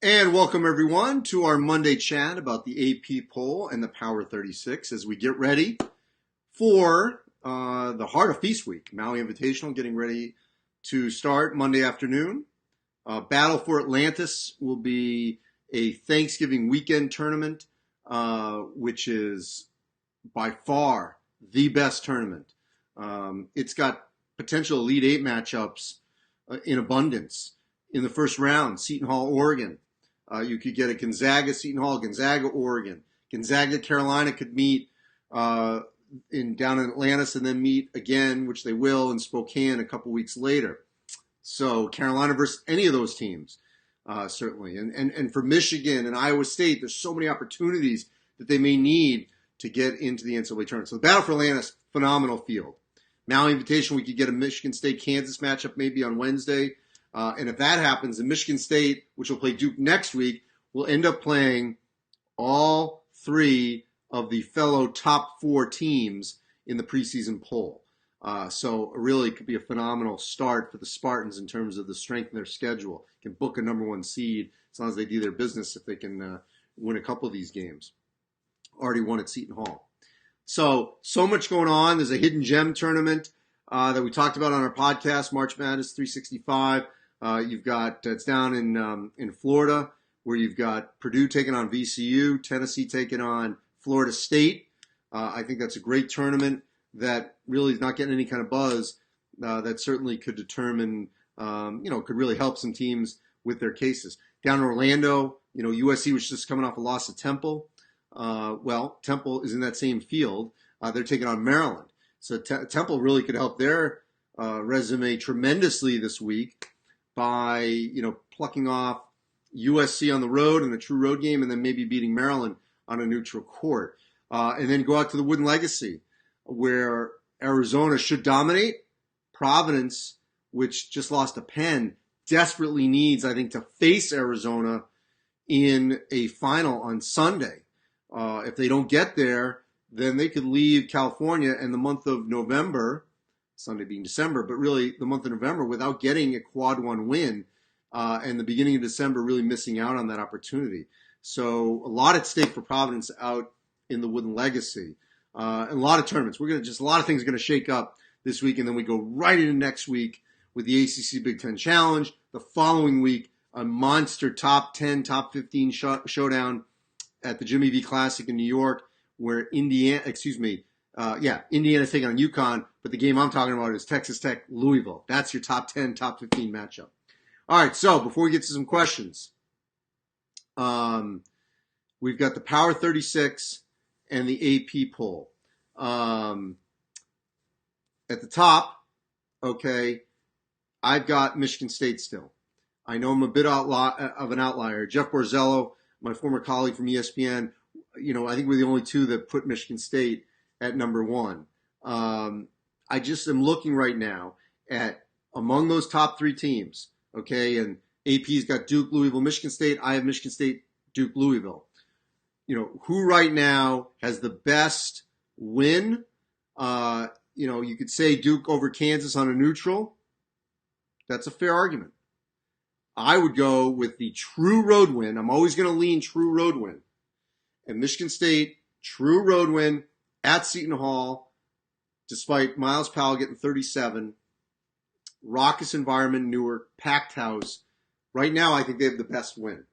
And welcome everyone to our Monday chat about the AP poll and the Power 36 as we get ready for the Heart of Feast Week. Maui Invitational getting ready to start Monday afternoon. Battle for Atlantis will be a Thanksgiving weekend tournament, which is by far the best tournament. It's got potential Elite Eight matchups in abundance. In the first round, Seton Hall, Oregon. You could get a Gonzaga, Seton Hall, Gonzaga, Oregon. Gonzaga, Carolina could meet down in Atlantis and then meet again, which they will, in Spokane a couple weeks later. So Carolina versus any of those teams, certainly. And for Michigan and Iowa State, there's so many opportunities that they may need to get into the NCAA tournament. So the Battle for Atlantis, phenomenal field. Maui Invitational, we could get a Michigan State-Kansas matchup maybe on Wednesday. And if that happens, then Michigan State, which will play Duke next week, will end up playing all three of the fellow top four teams in the preseason poll. So it really could be a phenomenal start for the Spartans in terms of the strength of their schedule. Can book a number one seed as long as they do their business if they can win a couple of these games. Already won at Seton Hall. So much going on. There's a hidden gem tournament that we talked about on our podcast, March Madness 365. You've got, it's down in Florida, where you've got Purdue taking on VCU, Tennessee taking on Florida State. I think that's a great tournament that really is not getting any kind of buzz. That certainly could determine, could really help some teams with their cases. Down in Orlando, USC was just coming off a loss to Temple. Temple is in that same field. They're taking on Maryland. So Temple really could help their resume tremendously this week by, plucking off USC on the road in a true road game and then maybe beating Maryland on a neutral court. And then go out to the Wooden Legacy, where Arizona should dominate. Providence, which just lost to Penn, desperately needs, I think, to face Arizona in a final on Sunday. If they don't get there, then they could leave California and the month of November, Sunday being December, but really the month of November without getting a quad one win, and the beginning of December really missing out on that opportunity. So a lot at stake for Providence out in the Wooden Legacy, and a lot of tournaments. A lot of things are going to shake up this week, and then we go right into next week with the ACC Big Ten Challenge. The following week, a monster top 10, top 15 showdown at the Jimmy V Classic in New York, where Indiana's taking on UConn, but the game I'm talking about is Texas Tech, Louisville. That's your top 10, top 15 matchup. All right, so before we get to some questions, we've got the Power 36 and the AP poll. At the top, okay, I've got Michigan State still. I know I'm a bit of an outlier. Jeff Borzello, my former colleague from ESPN, I think we're the only two that put Michigan State at number one. I just am looking right now at among those top three teams, okay, and AP's got Duke, Louisville, Michigan State. I have Michigan State, Duke, Louisville. Who right now has the best win? You could say Duke over Kansas on a neutral. That's a fair argument. I would go with the true road win. I'm always going to lean true road win. And Michigan State, true road win at Seton Hall, despite Miles Powell getting 37. Raucous environment, Newark, packed house. Right now, I think they have the best win.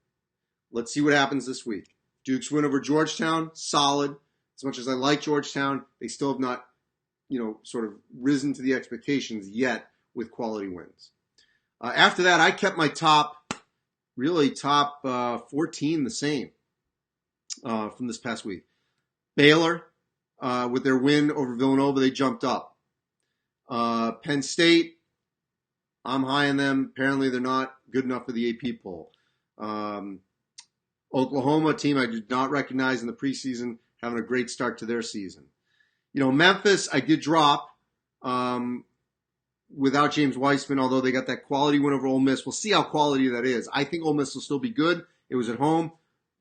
Let's see what happens this week. Duke's win over Georgetown, solid. As much as I like Georgetown, they still have not, sort of risen to the expectations yet with quality wins. After that, I kept my top 14 the same from this past week. Baylor, with their win over Villanova, they jumped up. Penn State, I'm high on them. Apparently, they're not good enough for the AP poll. Oklahoma, a team I did not recognize in the preseason, having a great start to their season. Memphis, I did drop without James Weissman, although they got that quality win over Ole Miss. We'll see how quality that is. I think Ole Miss will still be good. It was at home.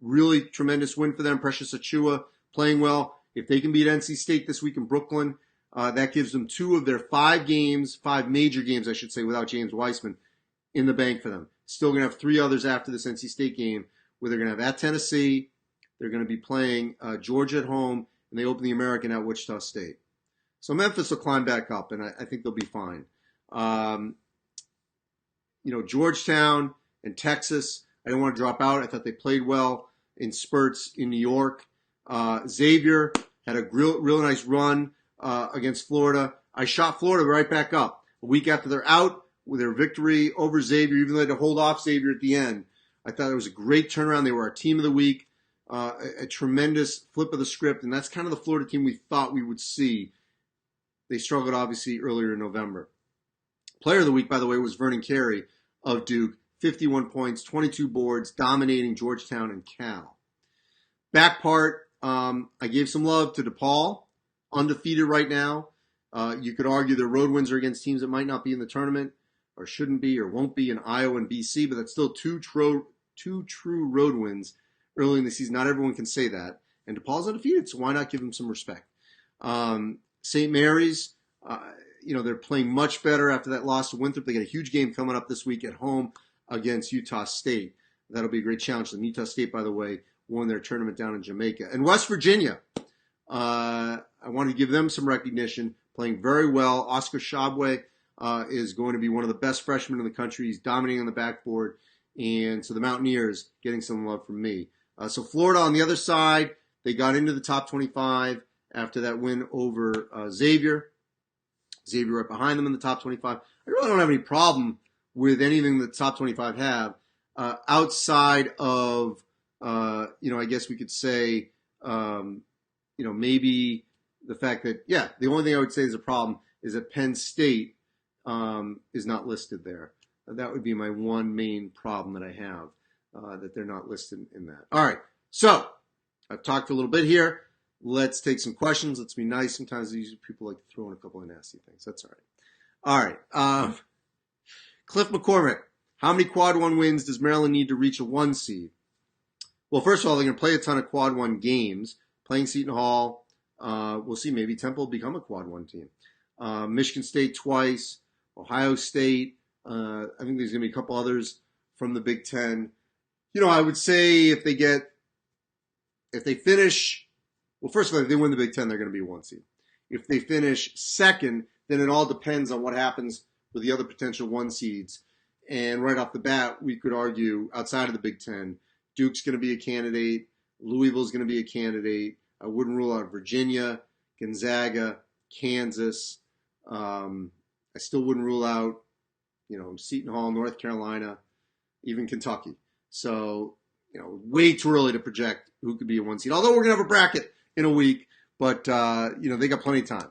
Really tremendous win for them. Precious Achua playing well. If they can beat NC State this week in Brooklyn, that gives them 2 of their 5 major games, I should say, without James Weissman in the bank for them. Still going to have 3 others after this NC State game where they're going to have at Tennessee, they're going to be playing Georgia at home, and they open the American at Wichita State. So Memphis will climb back up, and I think they'll be fine. Georgetown and Texas, I didn't want to drop out. I thought they played well in spurts in New York. Xavier had a real nice run against Florida. I shot Florida right back up. A week after they're out with their victory over Xavier, even though they had to hold off Xavier at the end. I thought it was a great turnaround. They were our team of the week, a tremendous flip of the script, and that's kind of the Florida team we thought we would see. They struggled, obviously, earlier in November. Player of the week, by the way, was Vernon Carey of Duke. 51 points, 22 boards, dominating Georgetown and Cal. Back part, I gave some love to DePaul, undefeated right now. You could argue their road wins are against teams that might not be in the tournament, or shouldn't be, or won't be in Iowa and BC, but that's still two true road wins early in the season. Not everyone can say that. And DePaul's undefeated, so why not give them some respect? St. Mary's, they're playing much better after that loss to Winthrop. They got a huge game coming up this week at home against Utah State. That'll be a great challenge to them. Utah State, by the way, won their tournament down in Jamaica. And West Virginia, I wanted to give them some recognition, playing very well. Oscar Shabwe is going to be one of the best freshmen in the country. He's dominating on the backboard. And so the Mountaineers getting some love from me. So Florida on the other side, they got into the top 25 after that win over Xavier. Xavier right behind them in the top 25. I really don't have any problem with anything that the top 25 have outside of, I guess we could say, maybe the fact that, the only thing I would say is a problem is that Penn State is not listed there. That would be my one main problem that I have, that they're not listed in that. All right, so I've talked a little bit here. Let's take some questions. Let's be nice. Sometimes these people like to throw in a couple of nasty things. That's all right. All right. Cliff McCormick, how many quad one wins does Maryland need to reach a 1 seed? Well, first of all, they're going to play a ton of quad one games. Playing Seton Hall. We'll see. Maybe Temple will become a quad one team. Michigan State twice. Ohio State. I think there's going to be a couple others from the Big Ten. I would say if they finish. Well, first of all, if they win the Big Ten, they're going to be a 1 seed. If they finish second, then it all depends on what happens with the other potential 1 seeds. And right off the bat, we could argue outside of the Big Ten, Duke's going to be a candidate. Louisville's going to be a candidate. I wouldn't rule out Virginia, Gonzaga, Kansas. I still wouldn't rule out, Seton Hall, North Carolina, even Kentucky. So, way too early to project who could be a 1 seed. Although we're going to have a bracket in a week, but, they got plenty of time.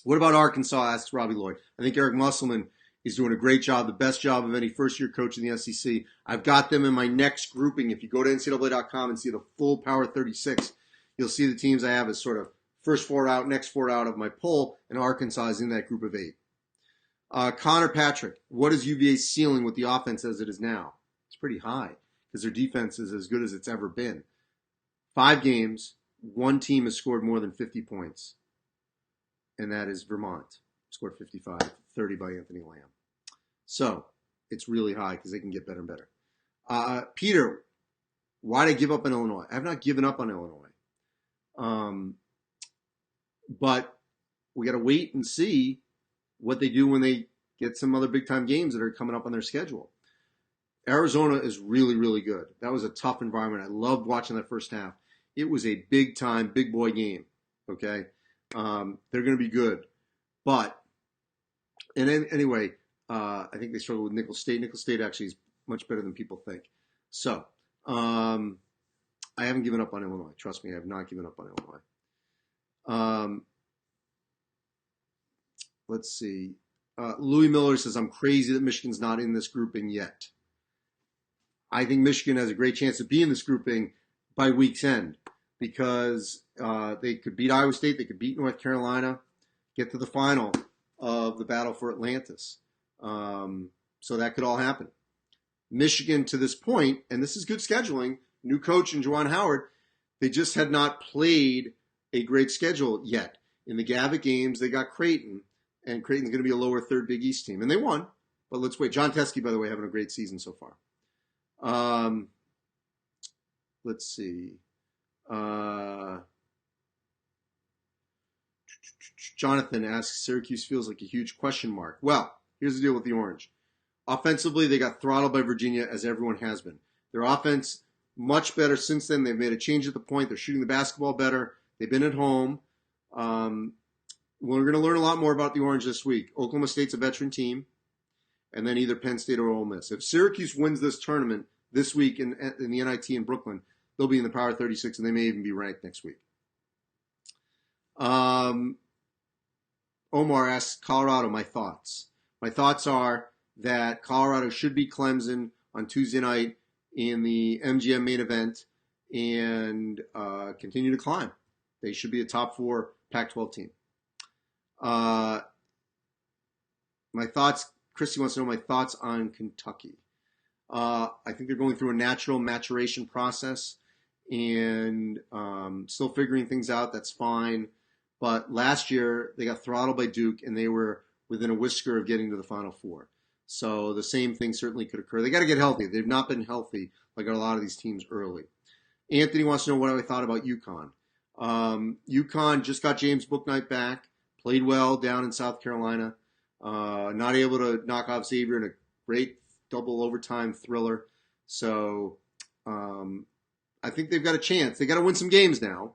What about Arkansas, asks Robbie Lloyd. I think Eric Musselman is doing a great job, the best job of any first-year coach in the SEC. I've got them in my next grouping. If you go to NCAA.com and see the full Power 36, you'll see the teams I have as sort of first 4 out, next 4 out of my poll, and Arkansas is in that group of 8. Connor Patrick, what is UVA's ceiling with the offense as it is now? It's pretty high because their defense is as good as it's ever been. 5 games, 1 team has scored more than 50 points, and that is Vermont. Scored 55, 30 by Anthony Lamb. So it's really high because they can get better and better. Peter, why did I give up on Illinois? I have not given up on Illinois. But we got to wait and see what they do when they get some other big-time games that are coming up on their schedule. Arizona is really, really good. That was a tough environment. I loved watching that first half. It was a big-time, big-boy game, okay? They're going to be good. But, anyway, I think they struggle with Nicholls State. Nicholls State actually is much better than people think. So, I haven't given up on Illinois. Trust me, I have not given up on Illinois. Let's see. Louis Miller says, I'm crazy that Michigan's not in this grouping yet. I think Michigan has a great chance to be in this grouping by week's end because they could beat Iowa State, they could beat North Carolina, get to the final of the battle for Atlantis. So that could all happen. Michigan to this point, and this is good scheduling, new coach in Juwan Howard, they just had not played a great schedule yet. In the Gavitt games, they got Creighton, and Creighton's going to be a lower third Big East team. And they won, But let's wait. John Teskey, by the way, having a great season so far. Let's see. Jonathan asks, Syracuse feels like a huge question mark. Well, here's the deal with the Orange. Offensively, they got throttled by Virginia, as everyone has been. Their offense, much better since then. They've made a change at the point. They're shooting the basketball better. They've been at home. We're going to learn a lot more about the Orange this week. Oklahoma State's a veteran team, and then either Penn State or Ole Miss. If Syracuse wins this tournament this week in the NIT in Brooklyn, they'll be in the Power 36, and they may even be ranked next week. Omar asks, Colorado, my thoughts. My thoughts are that Colorado should beat Clemson on Tuesday night in the MGM main event and continue to climb. They should be a top 4 Pac-12 team. My thoughts, Christy wants to know my thoughts on Kentucky. I think they're going through a natural maturation process and still figuring things out. That's fine. But last year, they got throttled by Duke, and they were within a whisker of getting to the Final Four. So the same thing certainly could occur. They got to get healthy. They've not been healthy like a lot of these teams early. Anthony wants to know what I thought about UConn. UConn just got James Bouknight back, played well down in South Carolina, not able to knock off Xavier in a great double overtime thriller. So I think they've got a chance. They got to win some games now.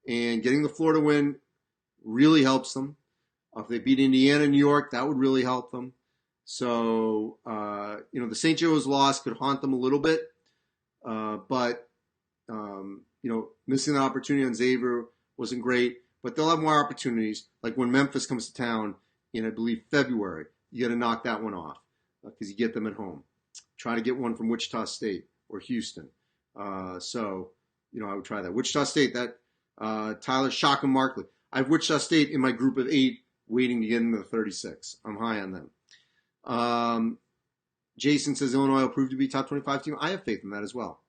And getting the Florida win really helps them. If they beat Indiana and New York, that would really help them. So, the St. Joe's loss could haunt them a little bit. But missing the opportunity on Xavier wasn't great. But they'll have more opportunities. Like when Memphis comes to town in, I believe, February, you got to knock that one off because you get them at home. Try to get one from Wichita State or Houston. I would try that. Wichita State, Tyler Shock and Markley. I have Wichita State in my group of 8 waiting to get into the 36. I'm high on them. Jason says Illinois will prove to be a top 25 team. I have faith in that as well.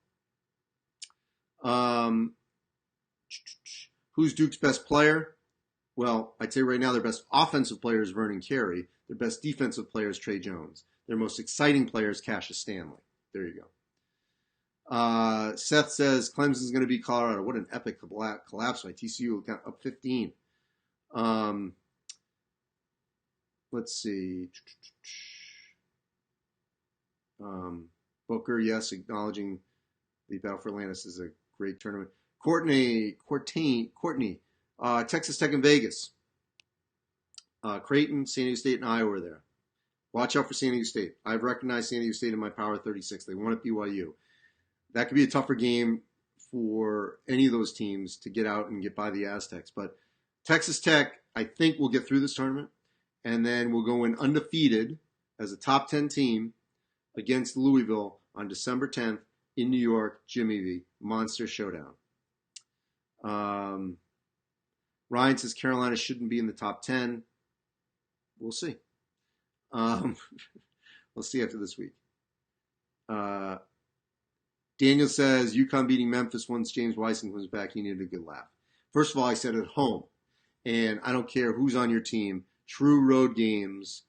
Who's Duke's best player? Well, I'd say right now their best offensive player is Vernon Carey. Their best defensive player is Trey Jones. Their most exciting player is Cassius Stanley. There you go. Seth says Clemson's going to beat Colorado. What an epic collapse by TCU. Got up 15. Let's see. Booker, yes, acknowledging the Battle for Atlantis is a great tournament. Courtney, Texas Tech and Vegas. Creighton, San Diego State, and Iowa are there. Watch out for San Diego State. I've recognized San Diego State in my Power 36. They won at BYU. That could be a tougher game for any of those teams to get out and get by the Aztecs. But Texas Tech, I think, will get through this tournament, and then we'll go in undefeated as a top 10 team against Louisville on December 10th in New York, Jimmy V. Monster Showdown. Ryan says Carolina shouldn't be in the top 10. We'll see. We'll see after this week. Daniel says UConn beating Memphis once James Wiseman comes back. He needed a good laugh. First of all, I said at home, and I don't care who's on your team. True road games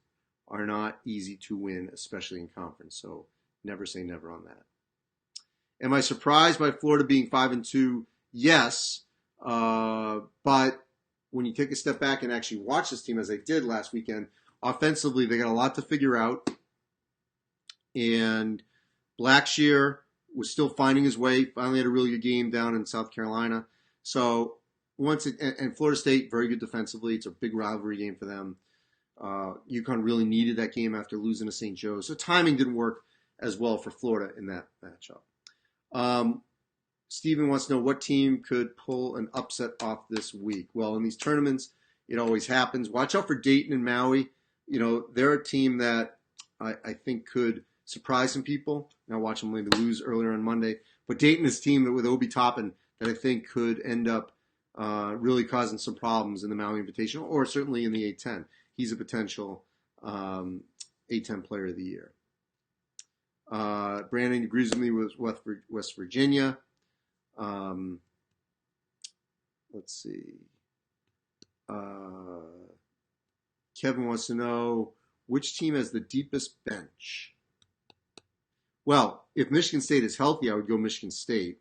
are not easy to win, especially in conference. So never say never on that. Am I surprised by Florida being 5-2? Yes, but when you take a step back and actually watch this team, as I did last weekend, offensively they got a lot to figure out. And Blackshear was still finding his way. Finally had a really good game down in South Carolina. So and Florida State, very good defensively. It's a big rivalry game for them. UConn really needed that game after losing to St. Joe's. So timing didn't work as well for Florida in that matchup. Steven wants to know what team could pull an upset off this week. Well, in these tournaments, it always happens. Watch out for Dayton and Maui. They're a team that I think could surprise some people. Now watch them maybe lose earlier on Monday. But Dayton is a team with Obi Toppin that I think could end up really causing some problems in the Maui Invitational or certainly in the A-10. He's a potential A-10 player of the year. Brandon agrees with me with West Virginia. Let's see. Kevin wants to know Which team has the deepest bench? Well, if Michigan State is healthy, I would go Michigan State,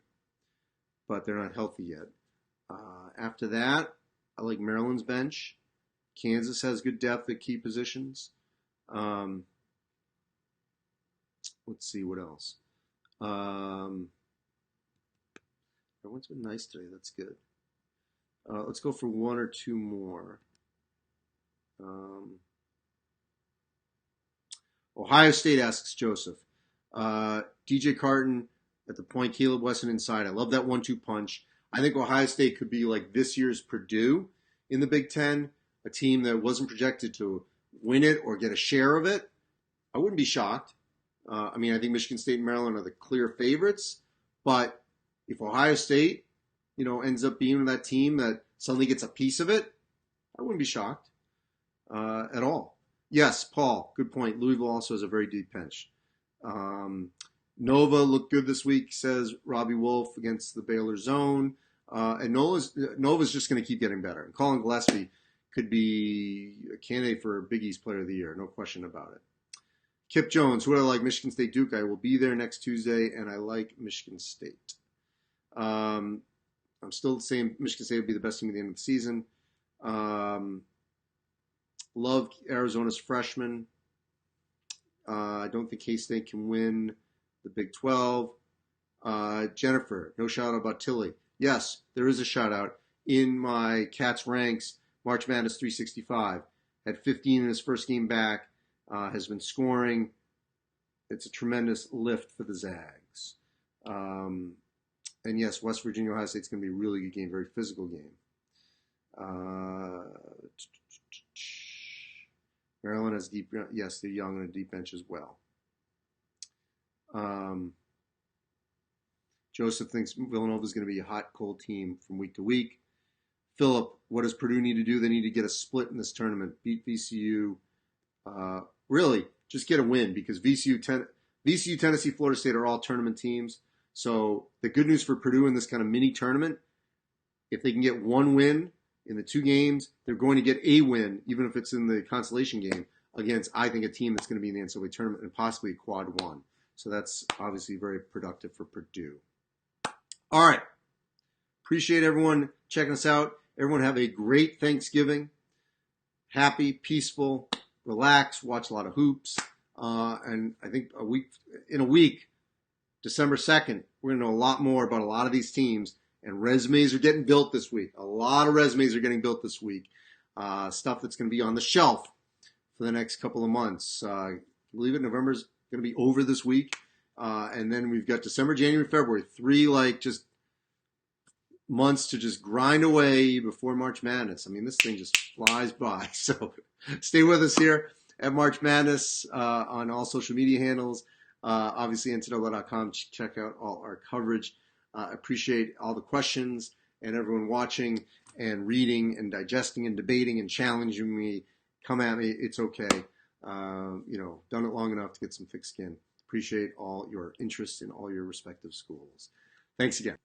but they're not healthy yet. After that, I like Maryland's bench. Kansas has good depth at key positions. Let's see, what else? Everyone's been nice today. That's good. Let's go for one or two more. Ohio State asks Joseph. DJ Carton at the point, Caleb Wesson inside. I love that 1-2 punch. I think Ohio State could be like this year's Purdue in the Big Ten, a team that wasn't projected to win it or get a share of it. I wouldn't be shocked. I think Michigan State and Maryland are the clear favorites, but if Ohio State, ends up being that team that suddenly gets a piece of it, I wouldn't be shocked at all. Yes, Paul, good point. Louisville also has a very deep bench. Nova looked good this week, says Robbie Wolf, against the Baylor zone. And Nova's just going to keep getting better. And Colin Gillespie could be a candidate for Big East Player of the Year, no question about it. Kip Jones, who do I like? Michigan State Duke. I will be there next Tuesday, and I like Michigan State. I'm still saying Michigan State will be the best team at the end of the season. Love Arizona's freshman. I don't think K-State can win the Big 12. Jennifer, no shout out about Tilly. Yes, there is a shout out in my Katz ranks. March Madness 365. Had 15 in his first game back. Has been scoring. It's a tremendous lift for the Zags. And yes, West Virginia Ohio State's going to be a really good game, very physical game. Maryland has deep. Yes, they're young and a deep bench as well. Joseph thinks Villanova is going to be a hot, cold team from week to week. Philip, what does Purdue need to do? They need to get a split in this tournament. Beat VCU. Really, just get a win because VCU, Tennessee, Florida State are all tournament teams. So the good news for Purdue in this kind of mini tournament, if they can get one win in the two games, they're going to get a win, even if it's in the consolation game, against, I think, a team that's going to be in the NCAA tournament and possibly a quad one. So that's obviously very productive for Purdue. All right. Appreciate everyone checking us out. Everyone have a great Thanksgiving. Happy, peaceful, relax, watch a lot of hoops. And I think in a week, December 2nd, we're going to know a lot more about a lot of these teams. And resumes are getting built this week. A lot of resumes are getting built this week. Stuff that's going to be on the shelf for the next couple of months. I believe it, November's going to be over this week. And then we've got December, January, February. 3 just months to just grind away before March Madness. This thing just flies by. So stay with us here at March Madness on all social media handles. Obviously, NCAA.com. Check out all our coverage. Appreciate all the questions and everyone watching and reading and digesting and debating and challenging me. Come at me. It's okay. Done it long enough to get some thick skin. Appreciate all your interest in all your respective schools. Thanks again.